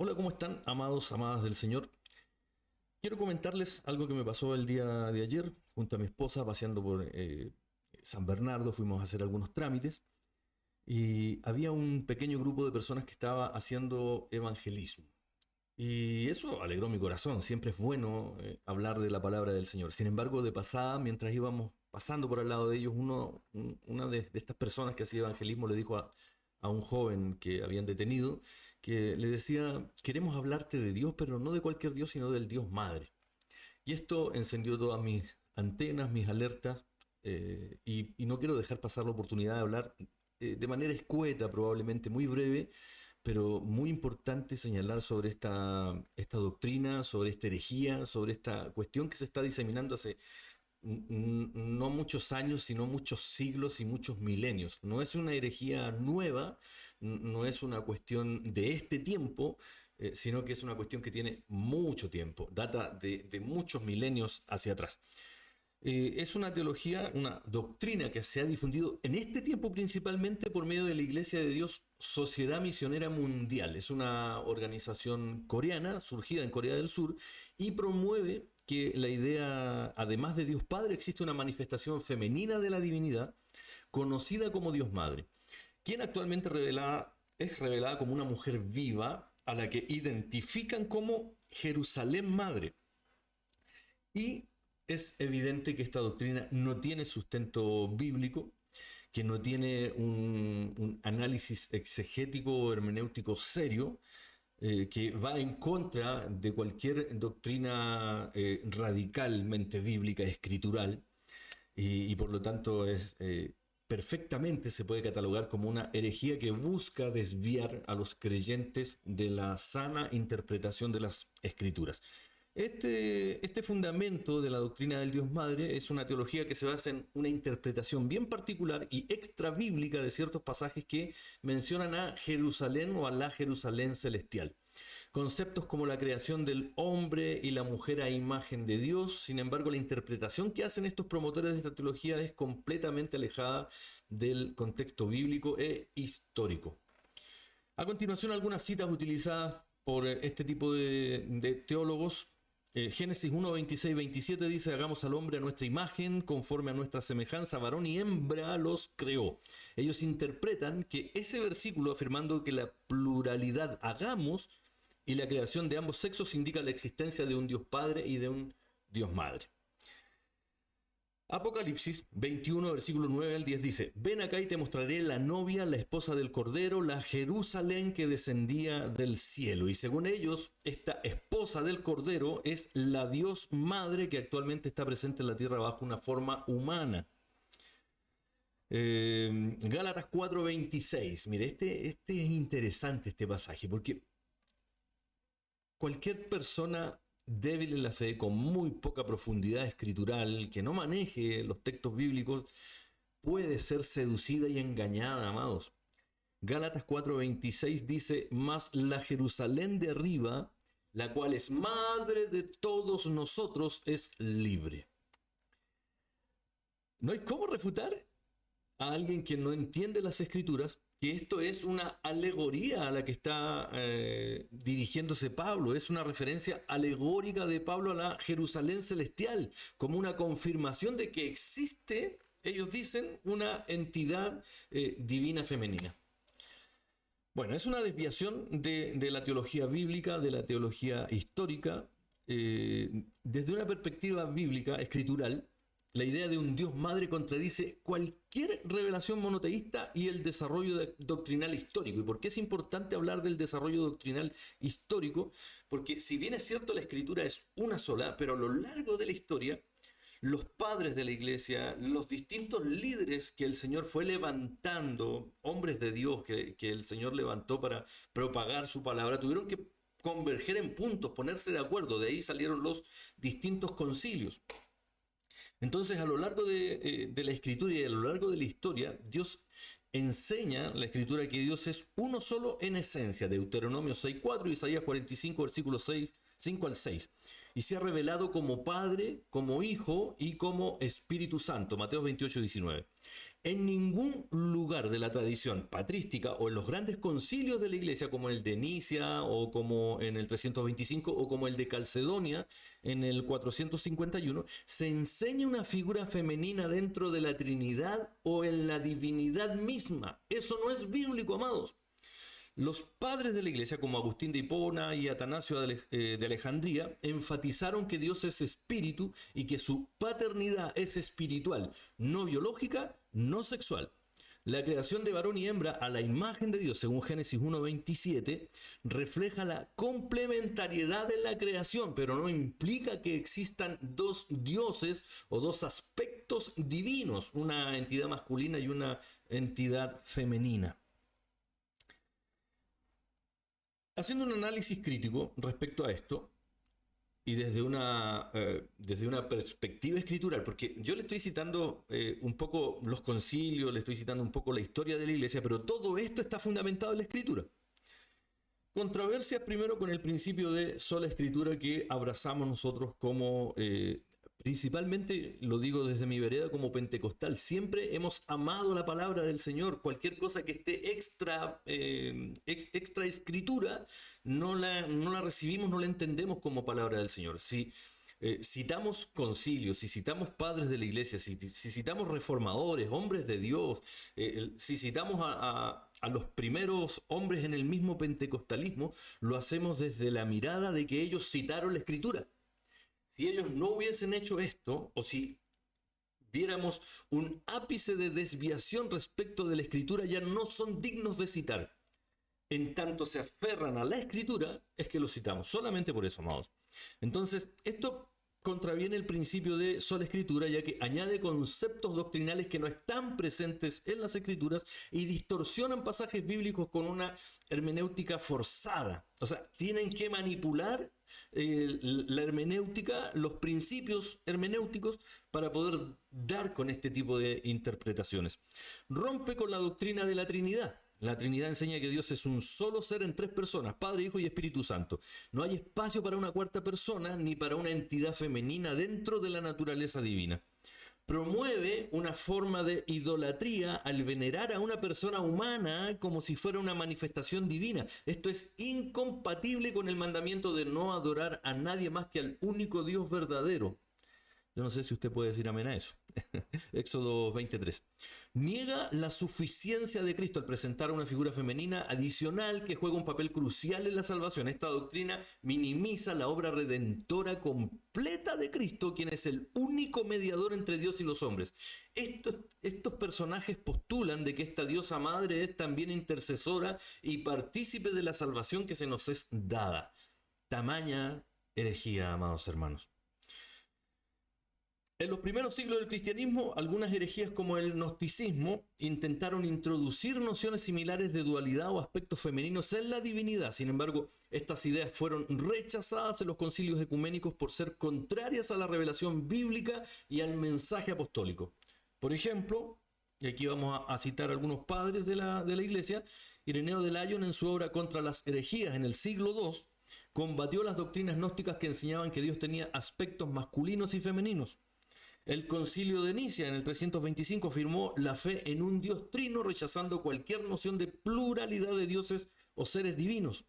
Hola, ¿cómo están, amados, amadas del Señor? Quiero comentarles algo que me pasó el día de ayer junto a mi esposa paseando por San Bernardo. Fuimos a hacer algunos trámites y había un pequeño grupo de personas que estaba haciendo evangelismo. Y eso alegró mi corazón. Siempre es bueno hablar de la palabra del Señor. Sin embargo, de pasada, mientras íbamos pasando por al lado de ellos, una de estas personas que hacía evangelismo le dijo a un joven que habían detenido, que le decía: queremos hablarte de Dios, pero no de cualquier Dios, sino del Dios Madre. Y esto encendió todas mis antenas, mis alertas, y no quiero dejar pasar la oportunidad de hablar de manera escueta, probablemente muy breve, pero muy importante señalar sobre esta doctrina, sobre esta herejía, sobre esta cuestión que se está diseminando hace no muchos años, sino muchos siglos y muchos milenios. No es una herejía nueva, no es una cuestión de este tiempo, sino que es una cuestión que tiene mucho tiempo, data de muchos milenios hacia atrás. Es una teología, una doctrina que se ha difundido en este tiempo principalmente por medio de la Iglesia de Dios Sociedad Misionera Mundial. Es una organización coreana, surgida en Corea del Sur, y promueve que la idea, además de Dios Padre, existe una manifestación femenina de la divinidad, conocida como Dios Madre, quien actualmente es revelada como una mujer viva, a la que identifican como Jerusalén Madre. Y es evidente que esta doctrina no tiene sustento bíblico, que no tiene un análisis exegético o hermenéutico serio, que va en contra de cualquier doctrina radicalmente bíblica, escritural, y por lo tanto perfectamente se puede catalogar como una herejía que busca desviar a los creyentes de la sana interpretación de las escrituras. Este fundamento de la doctrina del Dios Madre es una teología que se basa en una interpretación bien particular y extra bíblica de ciertos pasajes que mencionan a Jerusalén o a la Jerusalén celestial. Conceptos como la creación del hombre y la mujer a imagen de Dios. Sin embargo, la interpretación que hacen estos promotores de esta teología es completamente alejada del contexto bíblico e histórico. A continuación, algunas citas utilizadas por este tipo de teólogos. Génesis 1, 26, 27 dice: hagamos al hombre a nuestra imagen, conforme a nuestra semejanza, varón y hembra los creó. Ellos interpretan que ese versículo, afirmando que la pluralidad hagamos y la creación de ambos sexos, indica la existencia de un Dios Padre y de un Dios Madre. Apocalipsis 21, versículo 9 al 10 dice: ven acá y te mostraré la novia, la esposa del Cordero, la Jerusalén que descendía del cielo. Y según ellos, esta esposa del Cordero es la Dios Madre que actualmente está presente en la tierra bajo una forma humana. Gálatas 4:26. Mire, este es interesante este pasaje, porque cualquier persona débil en la fe, con muy poca profundidad escritural, que no maneje los textos bíblicos, puede ser seducida y engañada, amados. Gálatas 4:26 dice: mas la Jerusalén de arriba, la cual es madre de todos nosotros, es libre. No hay cómo refutar a alguien que no entiende las escrituras que esto es una alegoría a la que está dirigiéndose Pablo. Es una referencia alegórica de Pablo a la Jerusalén celestial, como una confirmación de que existe, ellos dicen, una entidad divina femenina. Bueno, es una desviación de la teología bíblica, de la teología histórica. Desde una perspectiva bíblica, escritural, la idea de un Dios Madre contradice cualquier revelación monoteísta y el desarrollo doctrinal histórico. ¿Y por qué es importante hablar del desarrollo doctrinal histórico? Porque si bien es cierto la escritura es una sola, pero a lo largo de la historia, los padres de la iglesia, los distintos líderes que el Señor fue levantando, hombres de Dios que el Señor levantó para propagar su palabra, tuvieron que converger en puntos, ponerse de acuerdo. De ahí salieron los distintos concilios. Entonces, a lo largo de la escritura y a lo largo de la historia, Dios enseña, la escritura, que Dios es uno solo en esencia. Deuteronomio 6:4, Isaías 45, versículos 5 al 6. Y se ha revelado como Padre, como Hijo y como Espíritu Santo. Mateo 28:19. En ningún lugar de la tradición patrística o en los grandes concilios de la iglesia, como el de Nicea o como en el 325 o como el de Calcedonia en el 451, se enseña una figura femenina dentro de la Trinidad o en la divinidad misma. Eso no es bíblico, amados. Los padres de la iglesia, como Agustín de Hipona y Atanasio de Alejandría, enfatizaron que Dios es espíritu y que su paternidad es espiritual, no biológica, no sexual. La creación de varón y hembra a la imagen de Dios, según Génesis 1:27, refleja la complementariedad en la creación, pero no implica que existan dos dioses o dos aspectos divinos, una entidad masculina y una entidad femenina. Haciendo un análisis crítico respecto a esto, y desde una perspectiva escritural, porque yo le estoy citando un poco los concilios, le estoy citando un poco la historia de la iglesia, pero todo esto está fundamentado en la escritura. Controversia primero con el principio de sola escritura que abrazamos nosotros como, principalmente lo digo desde mi vereda como pentecostal, siempre hemos amado la palabra del Señor. Cualquier cosa que esté extra escritura, no la recibimos, no la entendemos como palabra del Señor. Si citamos concilios, si citamos padres de la iglesia, si citamos reformadores, hombres de Dios, si citamos a los primeros hombres en el mismo pentecostalismo, lo hacemos desde la mirada de que ellos citaron la escritura. Si ellos no hubiesen hecho esto, o si viéramos un ápice de desviación respecto de la escritura, ya no son dignos de citar. En tanto se aferran a la escritura, es que los citamos. Solamente por eso, amados. Entonces, esto contraviene el principio de sola escritura, ya que añade conceptos doctrinales que no están presentes en las escrituras y distorsionan pasajes bíblicos con una hermenéutica forzada. O sea, tienen que manipular la hermenéutica, los principios hermenéuticos para poder dar con este tipo de interpretaciones. Rompe con la doctrina de la Trinidad. La Trinidad enseña que Dios es un solo ser en tres personas, Padre, Hijo y Espíritu Santo. No hay espacio para una cuarta persona ni para una entidad femenina dentro de la naturaleza divina. Promueve una forma de idolatría al venerar a una persona humana como si fuera una manifestación divina. Esto es incompatible con el mandamiento de no adorar a nadie más que al único Dios verdadero. Yo no sé si usted puede decir amén a eso. Éxodo 23. Niega la suficiencia de Cristo al presentar una figura femenina adicional que juega un papel crucial en la salvación. Esta doctrina minimiza la obra redentora completa de Cristo, quien es el único mediador entre Dios y los hombres. Estos personajes postulan de que esta diosa madre es también intercesora y partícipe de la salvación que se nos es dada. Tamaña herejía, amados hermanos. En los primeros siglos del cristianismo, algunas herejías como el gnosticismo intentaron introducir nociones similares de dualidad o aspectos femeninos en la divinidad. Sin embargo, estas ideas fueron rechazadas en los concilios ecuménicos por ser contrarias a la revelación bíblica y al mensaje apostólico. Por ejemplo, y aquí vamos a citar algunos padres de la iglesia, Ireneo de Lyon en su obra Contra las herejías en el siglo II, combatió las doctrinas gnósticas que enseñaban que Dios tenía aspectos masculinos y femeninos. El concilio de Nicea en el 325 afirmó la fe en un Dios trino, rechazando cualquier noción de pluralidad de dioses o seres divinos.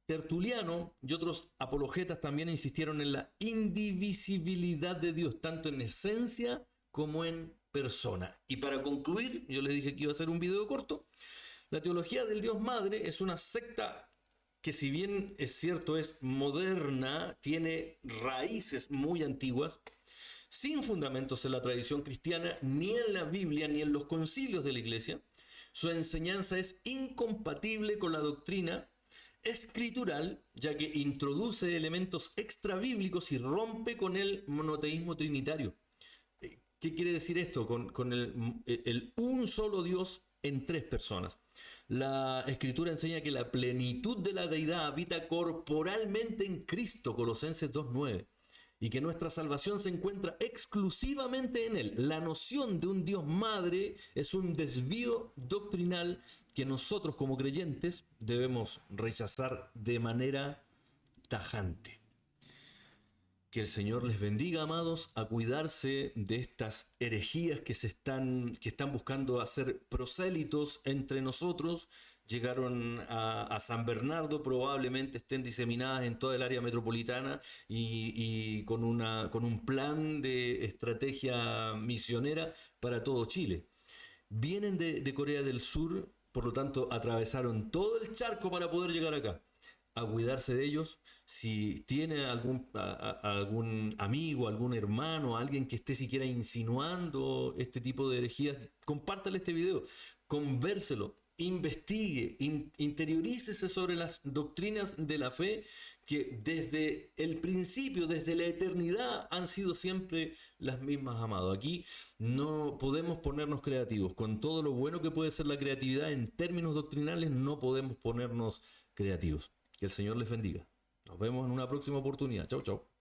Tertuliano y otros apologetas también insistieron en la indivisibilidad de Dios, tanto en esencia como en persona. Y para concluir, yo les dije que iba a hacer un video corto. La teología del Dios Madre es una secta que, si bien es cierto, es moderna, tiene raíces muy antiguas, sin fundamentos en la tradición cristiana, ni en la Biblia, ni en los concilios de la iglesia. Su enseñanza es incompatible con la doctrina escritural, ya que introduce elementos extrabíblicos y rompe con el monoteísmo trinitario. ¿Qué quiere decir esto? Con el un solo Dios en tres personas. La Escritura enseña que la plenitud de la deidad habita corporalmente en Cristo, Colosenses 2:9. Y que nuestra salvación se encuentra exclusivamente en Él. La noción de un Dios madre es un desvío doctrinal que nosotros como creyentes debemos rechazar de manera tajante. Que el Señor les bendiga, amados, a cuidarse de estas herejías que están buscando hacer prosélitos entre nosotros. Llegaron a San Bernardo, probablemente estén diseminadas en toda el área metropolitana y con un plan de estrategia misionera para todo Chile. Vienen de Corea del Sur, por lo tanto atravesaron todo el charco para poder llegar acá. A cuidarse de ellos. Si tiene algún amigo, algún hermano, alguien que esté siquiera insinuando este tipo de herejías, compártale este video, convérselo, investigue, interiorícese sobre las doctrinas de la fe que desde el principio, desde la eternidad, han sido siempre las mismas, amado. Aquí no podemos ponernos creativos. Con todo lo bueno que puede ser la creatividad en términos doctrinales, no podemos ponernos creativos. Que el Señor les bendiga. Nos vemos en una próxima oportunidad. Chau, chau.